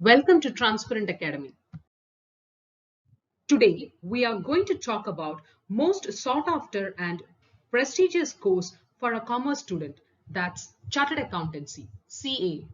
Welcome to Transparent Academy. Today, we are going to talk about most sought after and prestigious course for a commerce student, that's Chartered Accountancy, CA.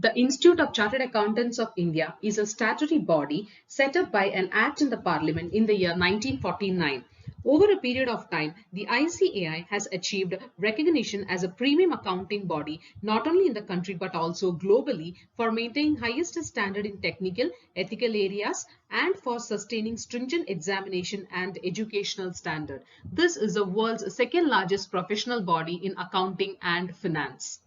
The Institute of Chartered Accountants of India is a statutory body set up by an act in the Parliament in the year 1949. Over a period of time, the ICAI has achieved recognition as a premium accounting body not only in the country but also globally for maintaining highest standard in technical, ethical areas and for sustaining stringent examination and educational standard. This is the world's second largest professional body in accounting and finance.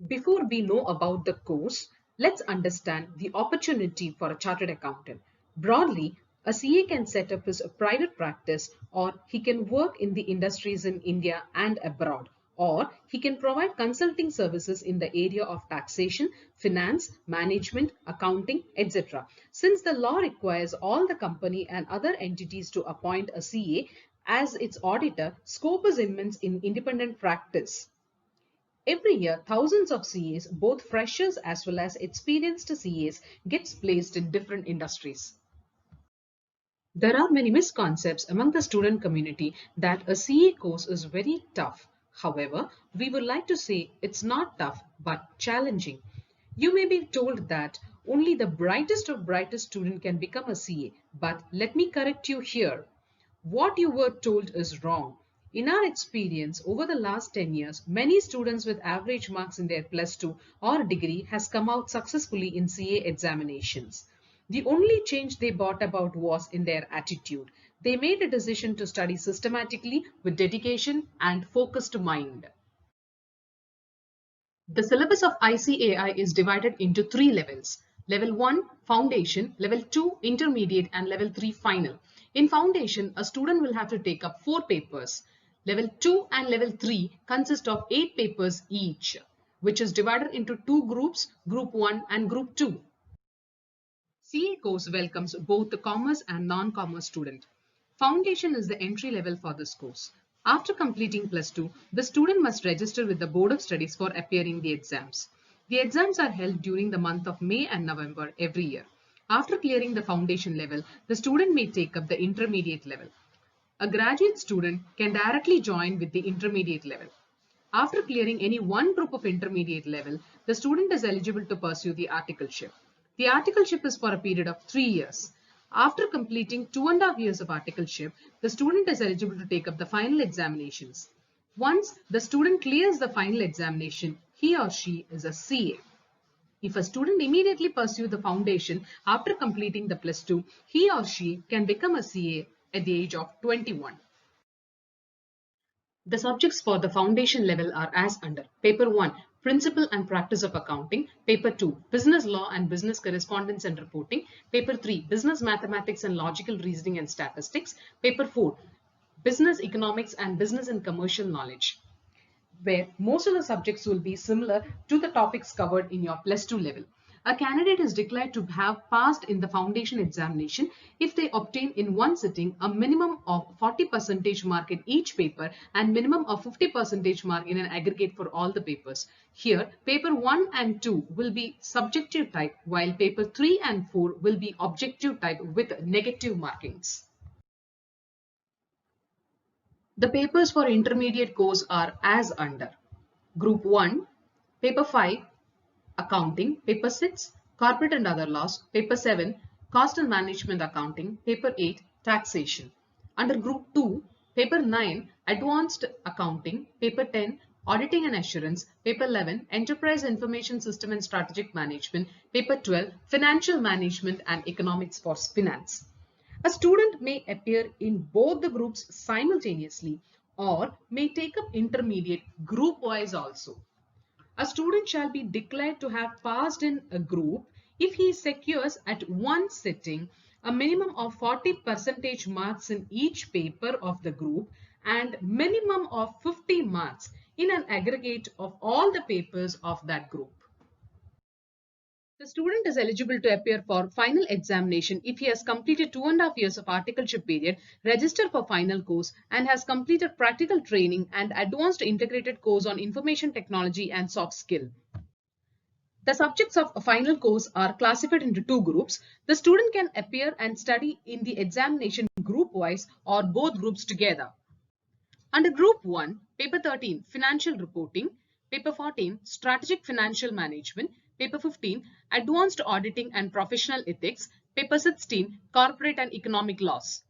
Before we know about the course, let's understand the opportunity for a chartered accountant. Broadly, a CA can set up his private practice or he can work in the industries in India and abroad, or he can provide consulting services in the area of taxation, finance, management, accounting, etc. Since the law requires all the company and other entities to appoint a CA as its auditor, scope is immense in independent practice. Every year, thousands of CAs, both freshers as well as experienced CAs, gets placed in different industries. There are many misconceptions among the student community that a CA course is very tough. However, we would like to say it's not tough but challenging. You may be told that only the brightest of brightest student can become a CA, but let me correct you here. What you were told is wrong. In our experience, over the last 10 years, many students with average marks in their plus 2 or degree has come out successfully in CA examinations. The only change they brought about was in their attitude. They made a decision to study systematically with dedication and focused mind. The syllabus of ICAI is divided into three levels. Level 1, Foundation, Level 2, Intermediate, and Level 3, Final. In Foundation, a student will have to take up 4 papers. Level 2 and Level 3 consist of 8 papers each, which is divided into two groups, Group 1 and Group 2. CA course welcomes both the commerce and non-commerce student. Foundation is the entry level for this course. After completing plus 2, the student must register with the Board of Studies for appearing the exams. The exams are held during the month of May and November every year. After clearing the foundation level, the student may take up the intermediate level. A graduate student can directly join with the intermediate level. After clearing any one group of intermediate level, the student is eligible to pursue the articleship. The articleship is for a period of 3 years. After completing 2.5 years of articleship, the student is eligible to take up the final examinations. Once the student clears the final examination, he or she is a CA. If a student immediately pursues the foundation after completing the plus 2, he or she can become a CA at the age of 21. The subjects for the foundation level are as under. Paper 1, Principle and Practice of Accounting. Paper 2, Business Law and Business Correspondence and Reporting. Paper 3, Business Mathematics and Logical Reasoning and Statistics. Paper 4, Business Economics and Business and Commercial Knowledge, where most of the subjects will be similar to the topics covered in your plus 2 level. A candidate is declared to have passed in the foundation examination if they obtain in one sitting a minimum of 40% mark in each paper and minimum of 50% mark in an aggregate for all the papers. Here, paper 1 and 2 will be subjective type, while paper 3 and 4 will be objective type with negative markings. The papers for intermediate course are as under. Group 1, Paper 5, Accounting. Paper 6, Corporate and Other Laws. Paper 7, Cost and Management Accounting. Paper 8, Taxation. Under Group 2, Paper 9, Advanced Accounting. Paper 10, Auditing and Assurance. Paper 11, Enterprise Information System and Strategic Management. Paper 12, Financial Management and Economics for Finance. A student may appear in both the groups simultaneously or may take up intermediate group wise also. A student shall be declared to have passed in a group if he secures at one sitting a minimum of 40% marks in each paper of the group and minimum of 50 marks in an aggregate of all the papers of that group. The student is eligible to appear for final examination if he has completed 2.5 years of articleship period, registered for final course, and has completed practical training and advanced integrated course on information technology and soft skill. The subjects of a final course are classified into two groups. The student can appear and study in the examination group-wise or both groups together. Under Group 1, Paper 13, Financial Reporting, Paper 14, Strategic Financial Management, Paper 15, Advanced Auditing and Professional Ethics, Paper 16, Corporate and Economic Laws.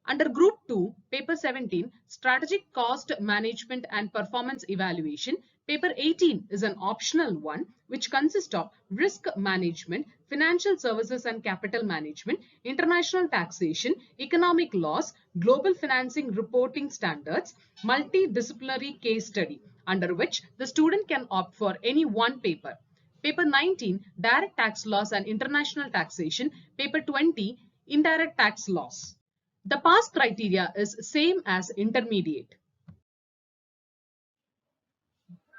Under Group 2, Paper 17, Strategic Cost Management and Performance Evaluation, Paper 18 is an optional one which consists of Risk Management, Financial Services and Capital Management, International Taxation, Economic Laws, Global Financing Reporting Standards, Multidisciplinary Case Study, under which the student can opt for any one paper. Paper 19, Direct Tax Laws and International Taxation, Paper 20, Indirect Tax Laws. The pass criteria is same as intermediate.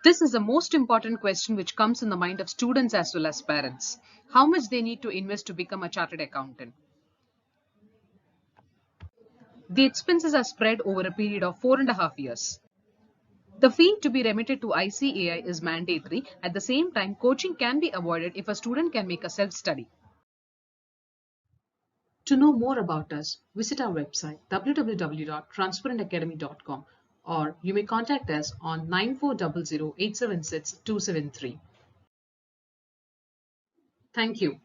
This is the most important question which comes in the mind of students as well as parents. How much they need to invest to become a chartered accountant? The expenses are spread over a period of 4.5 years. The fee to be remitted to ICAI is mandatory. At the same time, coaching can be avoided if a student can make a self-study. To know more about us, visit our website www.transparentacademy.com, or you may contact us on 9400 876 273. Thank you.